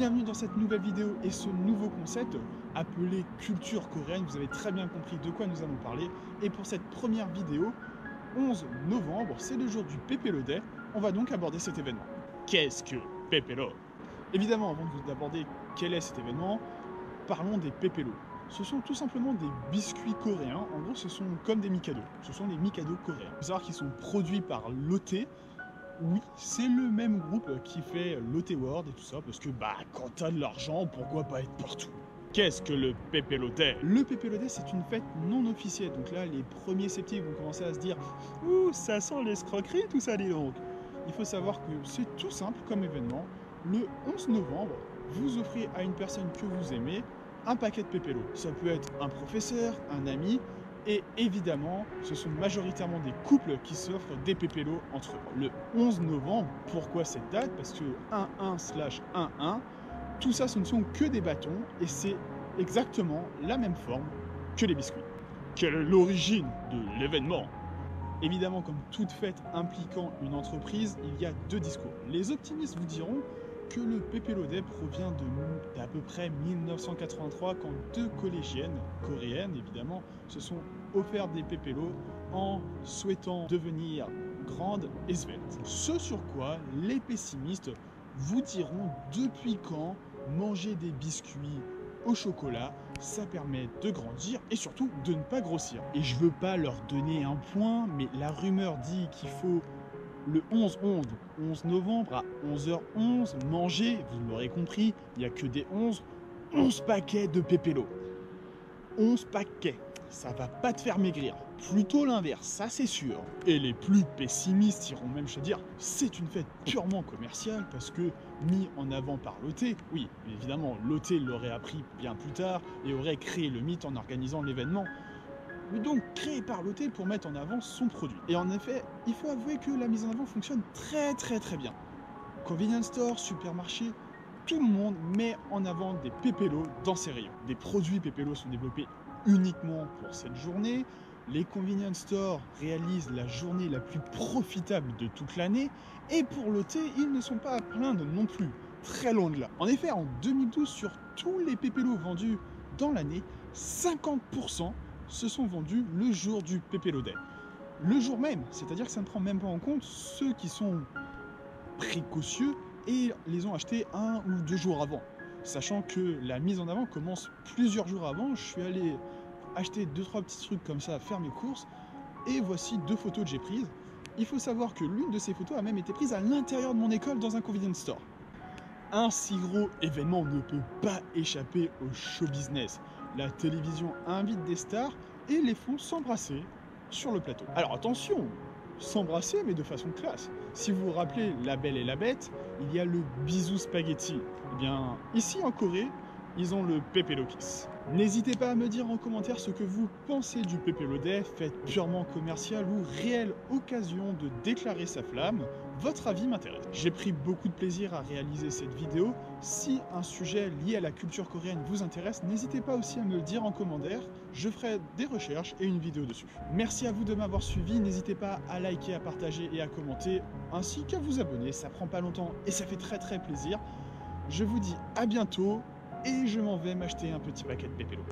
Bienvenue dans cette nouvelle vidéo et ce nouveau concept appelé culture coréenne. Vous avez très bien compris de quoi nous allons parler. Et pour cette première vidéo, 11 novembre, c'est le jour du Pépélo Day. On va donc aborder cet événement. Qu'est-ce que Pépélo? Évidemment, avant d'aborder quel est cet événement, parlons des Pépélos. Ce sont tout simplement des biscuits coréens. En gros, ce sont comme des Mikado. Ce sont des Mikado coréens. Il faut savoir qu'ils sont produits par Lotte. Oui, c'est le même groupe qui fait Lotte World et tout ça, parce que quand t'as de l'argent, pourquoi pas être partout? Qu'est-ce que le Pépélo Day? Le Pépélo Day, c'est une fête non officielle. Donc là, les premiers sceptiques vont commencer à se dire « Ouh, ça sent l'escroquerie tout ça, dis donc !» Il faut savoir que c'est tout simple comme événement. Le 11 novembre, vous offrez à une personne que vous aimez un paquet de Pépélo. Ça peut être un professeur, un ami, et évidemment, ce sont majoritairement des couples qui s'offrent des Pépélos entre eux. Le 11 novembre, pourquoi cette date? Parce que 11/11, tout ça, ce ne sont que des bâtons, et c'est exactement la même forme que les biscuits. Quelle est l'origine de l'événement? Évidemment, comme toute fête impliquant une entreprise, il y a deux discours. Les optimistes vous diront que le Pépélo Day provient d'à peu près 1983, quand deux collégiennes coréennes, évidemment, se sont offertes des Pépélos en souhaitant devenir grandes et sveltes. Ce sur quoi les pessimistes vous diront depuis quand manger des biscuits au chocolat, ça permet de grandir et surtout de ne pas grossir. Et je veux pas leur donner un point, mais la rumeur dit qu'il faut le 11 novembre à 11h11, manger, vous l'aurez compris, il n'y a que des 11 paquets de Pépélo. 11 paquets, ça va pas te faire maigrir. Plutôt l'inverse, ça c'est sûr. Et les plus pessimistes iront même se dire, c'est une fête purement commerciale parce que mis en avant par Lotte, oui, évidemment, Lotte l'aurait appris bien plus tard et aurait créé le mythe en organisant l'événement. Mais donc créé par Lotte pour mettre en avant son produit. Et en effet, il faut avouer que la mise en avant fonctionne très bien. Convenience store, supermarché, tout le monde met en avant des Pépélos dans ses rayons. Des produits Pépélos sont développés uniquement pour cette journée. Les convenience stores réalisent la journée la plus profitable de toute l'année. Et pour Lotte, ils ne sont pas à plaindre non plus. Très loin de là. En effet, en 2012, sur tous les Pépélos vendus dans l'année, 50% se sont vendus le jour du Pépélo Day. Le jour même, c'est-à-dire que ça ne prend même pas en compte ceux qui sont précautieux et les ont achetés 1 ou 2 jours avant. Sachant que la mise en avant commence plusieurs jours avant, je suis allé acheter 2-3 petits trucs comme ça, faire mes courses, et voici 2 photos que j'ai prises. Il faut savoir que l'une de ces photos a même été prise à l'intérieur de mon école dans un convenience store. Un si gros événement ne peut pas échapper au show business. La télévision invite des stars et les font s'embrasser sur le plateau. Alors attention, s'embrasser mais de façon classe. Si vous vous rappelez La Belle et la Bête, il y a le bisou spaghetti. Eh bien, ici en Corée, ils ont le Pépélo Kiss. N'hésitez pas à me dire en commentaire ce que vous pensez du Pépélo Day, fête purement commerciale ou réelle occasion de déclarer sa flamme. Votre avis m'intéresse. J'ai pris beaucoup de plaisir à réaliser cette vidéo. Si un sujet lié à la culture coréenne vous intéresse, n'hésitez pas aussi à me le dire en commentaire. Je ferai des recherches et une vidéo dessus. Merci à vous de m'avoir suivi. N'hésitez pas à liker, à partager et à commenter, ainsi qu'à vous abonner. Ça prend pas longtemps et ça fait très plaisir. Je vous dis à bientôt. Et je m'en vais m'acheter un petit paquet de Pépélo.